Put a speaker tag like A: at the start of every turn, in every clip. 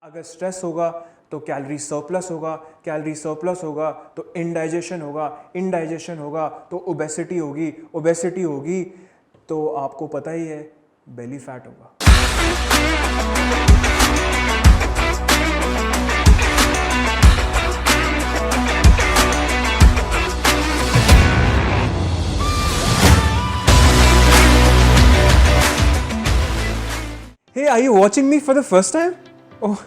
A: अगर स्ट्रेस होगा तो कैलोरी सरप्लस होगा, कैलोरी सरप्लस होगा तो इनडाइजेशन होगा, इनडाइजेशन होगा तो ओबेसिटी होगी, ओबेसिटी होगी तो आपको पता ही है बेली फैट होगा। Hey, are you watching me for the first time? Oh,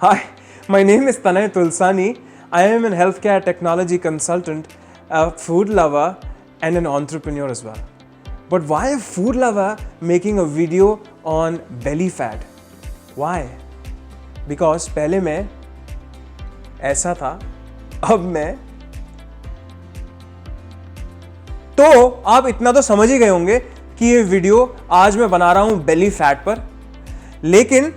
A: hi. My name is Tanay Tulsani. I am a healthcare technology consultant, a food lover, and an entrepreneur as well. But why a food lover making a video on belly fat? Why? Because पहले मैं ऐसा था, अब मैं तो आप इतना तो समझ ही गए होंगे कि ये वीडियो आज मैं बना रहा हूं बेली फैट पर, लेकिन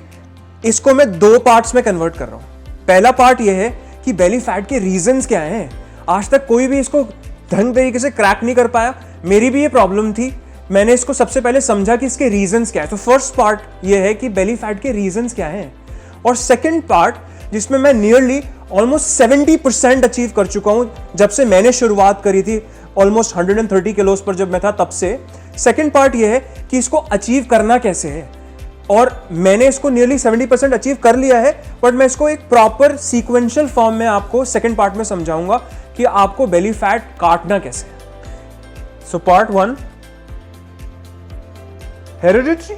A: इसको मैं दो पार्ट्स में कन्वर्ट कर रहा हूं। पहला पार्ट ये है कि बेली फैट के रीजंस क्या हैं। आज तक कोई भी इसको ढंग तरीके से क्रैक नहीं कर पाया, मेरी भी ये प्रॉब्लम थी। मैंने इसको सबसे पहले समझा कि इसके रीजंस क्या है। तो फर्स्ट पार्ट ये है कि बेली फैट के रीजंस क्या हैं, और सेकंड पार्ट जिसमें मैं नियरली ऑलमोस्ट 70% अचीव कर चुका हूं जब से मैंने शुरुआत करी थी, ऑलमोस्ट 130 किलोज पर जब मैं था तब से। सेकंड पार्ट ये है कि इसको अचीव करना कैसे है, और मैंने इसको नियरली 70% अचीव कर लिया है, बट मैं इसको एक प्रॉपर सीक्वेंशियल फॉर्म में आपको सेकंड पार्ट में समझाऊंगा कि आपको बेली फैट काटना कैसे है। So part 1, hereditary.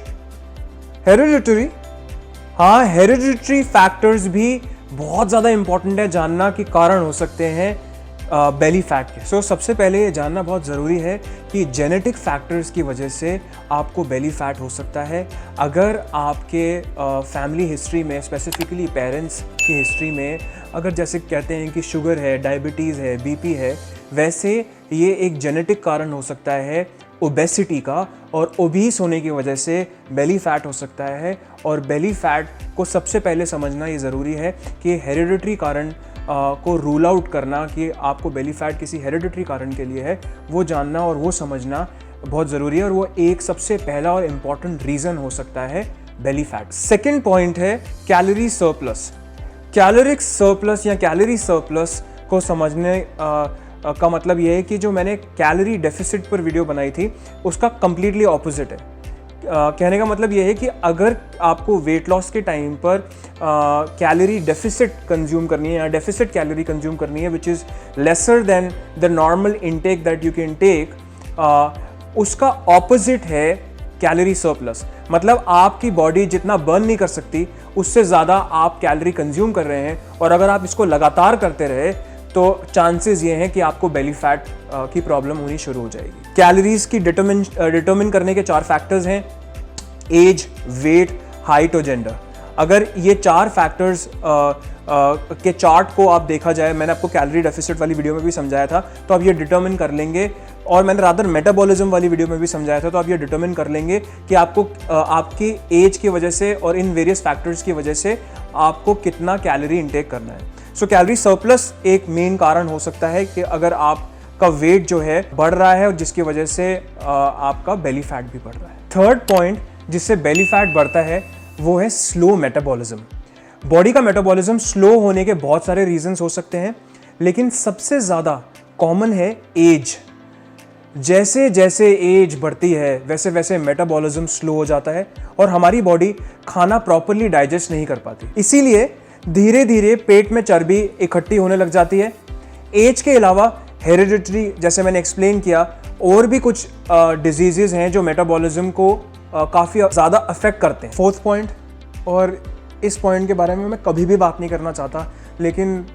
A: हाँ, हेरिडिटरी फैक्टर्स भी बहुत ज्यादा इंपॉर्टेंट है जानना कि कारण हो सकते हैं बेली फैट के। सो सबसे पहले ये जानना बहुत ज़रूरी है कि जेनेटिक फैक्टर्स की वजह से आपको बेली फैट हो सकता है। अगर आपके फैमिली हिस्ट्री में, स्पेसिफिकली पेरेंट्स की हिस्ट्री में, अगर जैसे कहते हैं कि शुगर है, डायबिटीज़ है, बीपी है, वैसे ये एक जेनेटिक कारण हो सकता है ओबेसिटी का, और ओबीस होने की वजह से बेली फैट हो सकता है। और बेली फैट को सबसे पहले समझना ये ज़रूरी है कि हेरिडिटरी कारण को रूल आउट करना कि आपको बेली फैट किसी हेरिडिटरी कारण के लिए है, वो जानना और वो समझना बहुत ज़रूरी है, और वो एक सबसे पहला और इम्पॉर्टेंट रीज़न हो सकता है बेली फैट। सेकेंड पॉइंट है कैलोरी सरप्लस। कैलोरिक सरप्लस या कैलोरी सरप्लस को समझने का मतलब ये है कि जो मैंने कैलोरी डेफिसिट पर वीडियो बनाई थी उसका कंप्लीटली ऑपोजिट है। कहने का मतलब ये है कि अगर आपको वेट लॉस के टाइम पर कैलोरी डेफिसिट कंज्यूम करनी है या डेफिसिट कैलोरी कंज्यूम करनी है which is lesser than the normal intake that you can take, उसका ऑपोजिट है कैलोरी सरप्लस। मतलब आपकी बॉडी जितना बर्न नहीं कर सकती उससे ज़्यादा आप कैलोरी कंज्यूम कर रहे हैं, और अगर आप इसको लगातार करते रहे तो चांसेस ये हैं कि आपको बेली फैट की प्रॉब्लम होनी शुरू हो जाएगी। कैलोरीज की डिटरमिन करने के 4 फैक्टर्स हैं: एज, वेट, हाइट और जेंडर। अगर ये 4 फैक्टर्स के चार्ट को आप देखा जाए, मैंने आपको कैलोरी डेफिसिट वाली वीडियो में भी समझाया था, तो आप ये डिटरमिन कर लेंगे, और मैंने रादर मेटाबॉलिज्म वाली वीडियो में भी समझाया था, तो आप ये डिटरमिन कर लेंगे कि आपको आपकी एज की वजह से और इन वेरियस फैक्टर्स की वजह से आपको कितना कैलोरी इंटेक करना है। सो कैलोरी सरप्लस एक मेन कारण हो सकता है कि अगर आपका वेट जो है बढ़ रहा है और जिसकी वजह से आपका बेली फैट भी बढ़ रहा है। थर्ड पॉइंट जिससे बेली फैट बढ़ता है वो है स्लो मेटाबॉलिज्म। बॉडी का मेटाबॉलिज्म स्लो होने के बहुत सारे रीजंस हो सकते हैं, लेकिन सबसे ज़्यादा कॉमन है एज। जैसे जैसे एज बढ़ती है वैसे वैसे मेटाबॉलिज्म स्लो हो जाता है और हमारी बॉडी खाना प्रॉपरली डाइजेस्ट नहीं कर पाती, इसीलिए धीरे धीरे पेट में चर्बी इकट्ठी होने लग जाती है। एज के अलावा हेरिडिटरी, जैसे मैंने एक्सप्लेन किया, और भी कुछ डिजीजेज हैं जो मेटाबॉलिज्म को काफ़ी ज़्यादा अफेक्ट करते हैं। फोर्थ पॉइंट, और इस पॉइंट के बारे में मैं कभी भी बात नहीं करना चाहता, लेकिन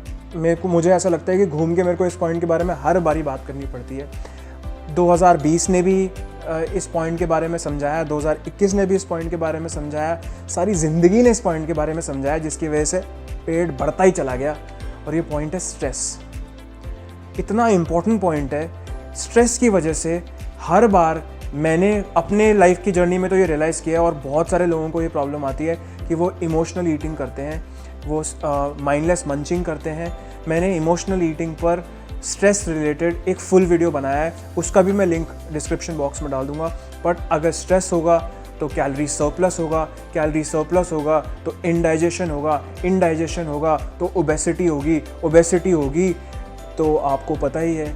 A: मुझे ऐसा लगता है कि घूम के मेरे को इस पॉइंट के बारे में हर बारी बात करनी पड़ती है। 2020 ने भी इस पॉइंट के बारे में समझाया, 2021 ने भी इस पॉइंट के बारे में समझाया, सारी ज़िंदगी ने इस पॉइंट के बारे में समझाया, जिसकी वजह से पेट बढ़ता ही चला गया। और ये पॉइंट है स्ट्रेस। इतना इम्पोर्टेंट पॉइंट है। स्ट्रेस की वजह से हर बार मैंने अपने लाइफ की जर्नी में तो ये रियलाइज़ किया, और बहुत सारे लोगों को ये प्रॉब्लम आती है कि वो इमोशनल ईटिंग करते हैं, वो माइंडलेस मंचिंग करते हैं। मैंने इमोशनल ईटिंग पर स्ट्रेस रिलेटेड एक फुल वीडियो बनाया है, उसका भी मैं लिंक डिस्क्रिप्शन बॉक्स में डाल दूंगा। बट अगर स्ट्रेस होगा तो कैलोरी सरप्लस होगा, कैलोरी सरप्लस होगा तो इनडाइजेशन होगा, इनडाइजेशन होगा तो ओबेसिटी होगी, ओबेसिटी होगी तो आपको पता ही है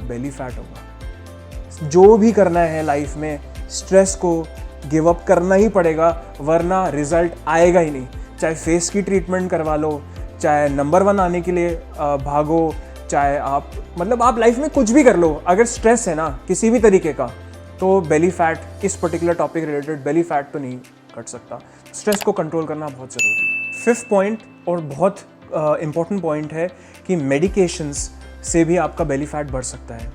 A: बेली फैट होगा। जो भी करना है लाइफ में, स्ट्रेस को गिव अप करना ही पड़ेगा, वरना रिजल्ट आएगा ही नहीं। चाहे फेस की ट्रीटमेंट करवा लो, चाहे नंबर 1 आने के लिए भागो, चाहे आप मतलब आप लाइफ में कुछ भी कर लो, अगर स्ट्रेस है ना किसी भी तरीके का, तो बेली फैट, इस particular topic related belly fat तो नहीं घट सकता। स्ट्रेस को कंट्रोल करना बहुत ज़रूरी है। 5th पॉइंट और बहुत इम्पॉर्टेंट पॉइंट है कि मेडिकेशंस से भी आपका बेली फैट बढ़ सकता है।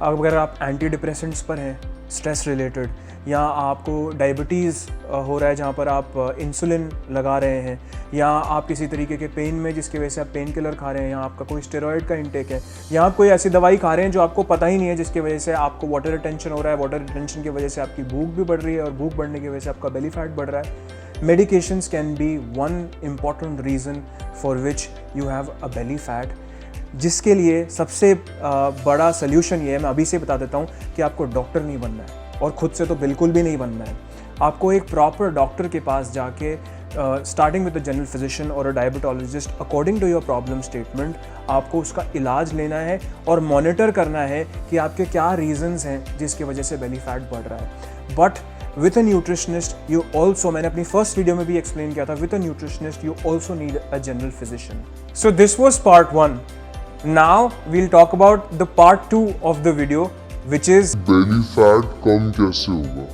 A: अगर आप एंटी डिप्रेसेंट्स पर हैं स्ट्रेस रिलेटेड, या आपको डायबिटीज़ हो रहा है जहाँ पर आप इंसुलिन लगा रहे हैं, या आप किसी तरीके के पेन में जिसकी वजह से आप पेन किलर खा रहे हैं, या आपका कोई स्टेरॉयड का इंटेक है, या आप कोई ऐसी दवाई खा रहे हैं जो आपको पता ही नहीं है, जिसकी वजह से आपको वाटर रिटेंशन हो रहा है, वाटर रिटेंशन की वजह से आपकी भूख भी बढ़ रही है और भूख बढ़ने की वजह से आपका बेली फैट बढ़ रहा है। Medications can be one important reason for which you have a belly fat, जिसके लिए सबसे बड़ा सोल्यूशन ये है, मैं अभी से बता देता हूँ, कि आपको डॉक्टर नहीं बनना है और ख़ुद से तो बिल्कुल भी नहीं बनना है। आपको एक प्रॉपर डॉक्टर के पास जाके starting with the general physician और a diabetologist according to your problem statement आपको उसका इलाज लेना है और मॉनिटर करना है कि आपके क्या रीजंस हैं जिसकी वजह से बेली फैट बढ़ रहा है। But with a nutritionist you also, मैंने अपनी फर्स्ट वीडियो में भी एक्सप्लेन किया था, with a nutritionist you also need a general physician. So this was part 1. Now we'll talk about the part 2 of the video which is
B: belly fat कम कैसे होगा।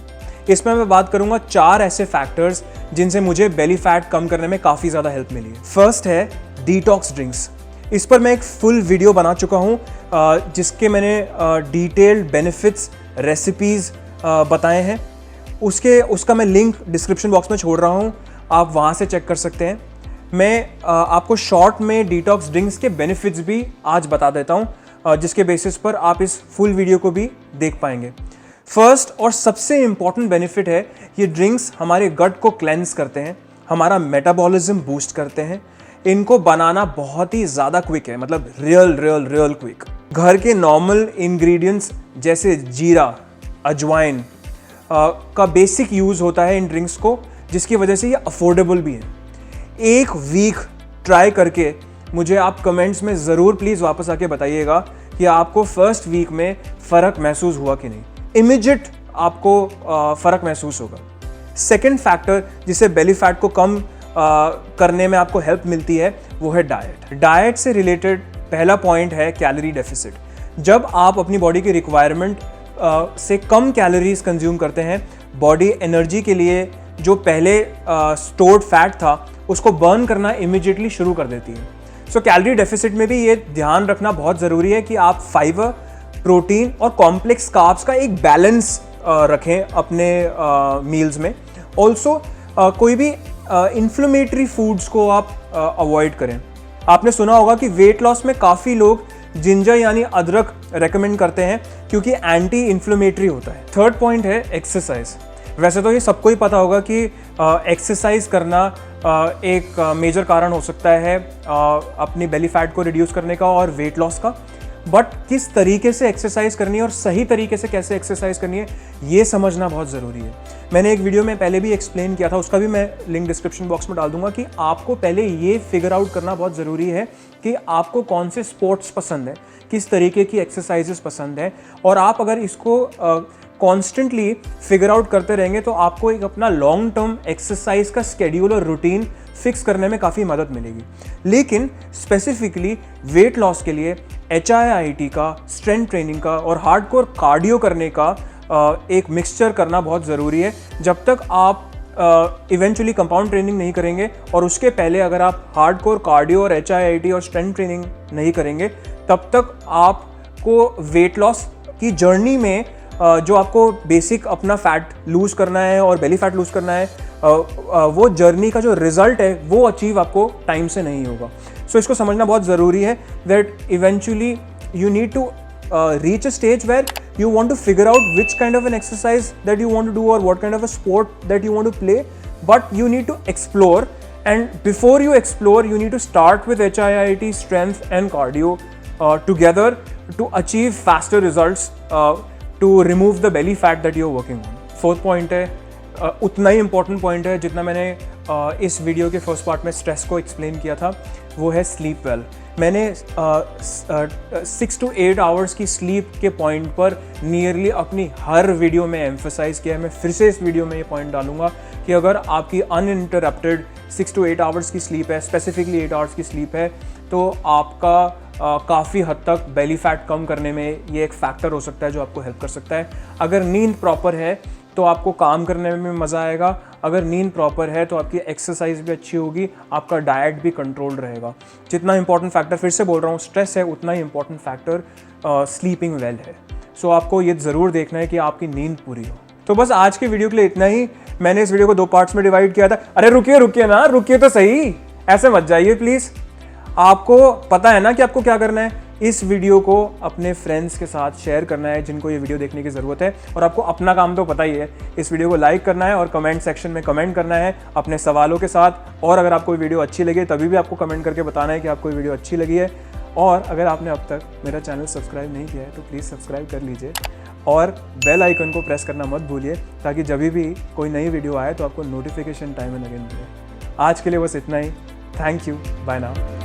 A: इसमें मैं बात करूंगा 4 ऐसे फैक्टर्स जिनसे मुझे बेली फैट कम करने में काफ़ी ज़्यादा हेल्प मिली है। फर्स्ट है डिटॉक्स ड्रिंक्स। इस पर मैं एक फुल वीडियो बना चुका हूँ जिसके मैंने डिटेल्ड बेनिफिट्स, रेसिपीज़ बताए हैं। उसका मैं लिंक डिस्क्रिप्शन बॉक्स में छोड़ रहा हूँ, आप वहाँ से चेक कर सकते हैं। मैं आपको शॉर्ट में डिटॉक्स ड्रिंक्स के बेनिफिट्स भी आज बता देता हूँ, जिसके बेसिस पर आप इस फुल वीडियो को भी देख पाएंगे। फर्स्ट और सबसे इम्पॉर्टेंट बेनिफिट है, ये ड्रिंक्स हमारे गट को क्लेंस करते हैं, हमारा मेटाबॉलिज्म बूस्ट करते हैं। इनको बनाना बहुत ही ज़्यादा क्विक है, मतलब रियल क्विक। घर के नॉर्मल इंग्रेडिएंट्स जैसे जीरा, अजवाइन का बेसिक यूज़ होता है इन ड्रिंक्स को, जिसकी वजह से ये अफोर्डेबल भी है। एक वीक ट्राई करके मुझे आप कमेंट्स में ज़रूर प्लीज़ वापस आके बताइएगा कि आपको फर्स्ट वीक में फ़र्क महसूस हुआ कि नहीं। इमीडिएट आपको फ़र्क महसूस होगा। सेकंड फैक्टर जिससे बेली फैट को कम करने में आपको हेल्प मिलती है वो है डाइट। डाइट से रिलेटेड पहला पॉइंट है कैलोरी डेफिसिट। जब आप अपनी बॉडी की रिक्वायरमेंट से कम कैलोरीज कंज्यूम करते हैं, बॉडी एनर्जी के लिए जो पहले स्टोर्ड फैट था उसको बर्न करना इमीडिएटली शुरू कर देती है। सो कैलोरी डेफिसिट में भी ये ध्यान रखना बहुत ज़रूरी है कि आप फाइबर, प्रोटीन और कॉम्प्लेक्स कार्ब्स का एक बैलेंस रखें अपने मील्स में। ऑल्सो कोई भी इन्फ्लेमेटरी फूड्स को आप अवॉइड करें। आपने सुना होगा कि वेट लॉस में काफ़ी लोग जिंजर यानी अदरक रेकमेंड करते हैं क्योंकि एंटी इन्फ्लेमेटरी होता है। थर्ड पॉइंट है एक्सरसाइज। वैसे तो ये सबको ही पता होगा कि एक्सरसाइज करना एक मेजर कारण हो सकता है अपनी बेली फैट को रिड्यूस करने का और वेट लॉस का। बट किस तरीके से एक्सरसाइज करनी है और सही तरीके से कैसे एक्सरसाइज करनी है ये समझना बहुत ज़रूरी है। मैंने एक वीडियो में पहले भी एक्सप्लेन किया था, उसका भी मैं लिंक डिस्क्रिप्शन बॉक्स में डाल दूंगा कि आपको पहले ये फिगर आउट करना बहुत ज़रूरी है कि आपको कौन से स्पोर्ट्स पसंद है, किस तरीके की एक्सरसाइजेस पसंद है, और आप अगर इसको कॉन्स्टेंटली फिगर आउट करते रहेंगे तो आपको एक अपना लॉन्ग टर्म एक्सरसाइज का स्केड्यूल और रूटीन फिक्स करने में काफ़ी मदद मिलेगी। लेकिन स्पेसिफिकली वेट लॉस के लिए HIIT का, स्ट्रेंथ ट्रेनिंग का और हार्डकोर कार्डियो करने का एक मिक्सचर करना बहुत ज़रूरी है। जब तक आप इवेंचुअली कंपाउंड ट्रेनिंग नहीं करेंगे और उसके पहले अगर आप हार्डकोर कार्डियो और HIIT और स्ट्रेंथ ट्रेनिंग नहीं करेंगे, तब तक आपको वेट लॉस की जर्नी में जो आपको बेसिक अपना फैट लूज़ करना है और बेली फैट लूज़ करना है, वो जर्नी का जो रिजल्ट है वो अचीव आपको टाइम से नहीं होगा। सो इसको समझना बहुत ज़रूरी है that eventually you need to reach a stage where you want to figure out which kind of an exercise that you want to do or what kind of a sport that you want to play, but you need to explore, and before you explore you need to start with HIIT, strength and cardio together to achieve faster results to remove the belly fat that you're working on. Fourth point है उतना ही important point है जितना मैंने इस video के first part में stress को explain किया था, वो है स्लीप वेल। मैंने 6 to 8 आवर्स की स्लीप के पॉइंट पर नियरली अपनी हर वीडियो में एम्फसाइज़ किया है। मैं फिर से इस वीडियो में ये पॉइंट डालूंगा कि अगर आपकी अनइंटरप्टेड 6 to 8 आवर्स की स्लीप है, स्पेसिफिकली 8 आवर्स की स्लीप है, तो आपका काफ़ी हद तक बेली फैट कम करने में ये एक फैक्टर हो सकता है जो आपको हेल्प कर सकता है। अगर नींद प्रॉपर है तो आपको काम करने में मज़ा आएगा, अगर नींद प्रॉपर है तो आपकी एक्सरसाइज भी अच्छी होगी, आपका डाइट भी कंट्रोल रहेगा। जितना इंपॉर्टेंट फैक्टर, फिर से बोल रहा हूँ, स्ट्रेस है, उतना ही इंपॉर्टेंट फैक्टर स्लीपिंग वेल है। सो आपको ये ज़रूर देखना है कि आपकी नींद पूरी हो। तो बस आज की वीडियो के लिए इतना ही। मैंने इस वीडियो को 2 पार्ट्स में डिवाइड किया था। अरे रुकिए ना, रुकिए तो सही, ऐसे मत जाइए प्लीज़। आपको पता है ना कि आपको क्या करना है। इस वीडियो को अपने फ्रेंड्स के साथ शेयर करना है जिनको ये वीडियो देखने की ज़रूरत है, और आपको अपना काम तो पता ही है, इस वीडियो को लाइक करना है और कमेंट सेक्शन में कमेंट करना है अपने सवालों के साथ। और अगर आपको वीडियो अच्छी लगे तभी भी आपको कमेंट करके बताना है कि आपको वीडियो अच्छी लगी है। और अगर आपने अब तक मेरा चैनल सब्सक्राइब नहीं किया है तो प्लीज़ सब्सक्राइब कर लीजिए और बेल आइकन को प्रेस करना मत भूलिए, ताकि जब भी कोई नई वीडियो आए तो आपको नोटिफिकेशन टाइम एंड अगेन मिले। आज के लिए बस इतना ही। Thank you, bye now.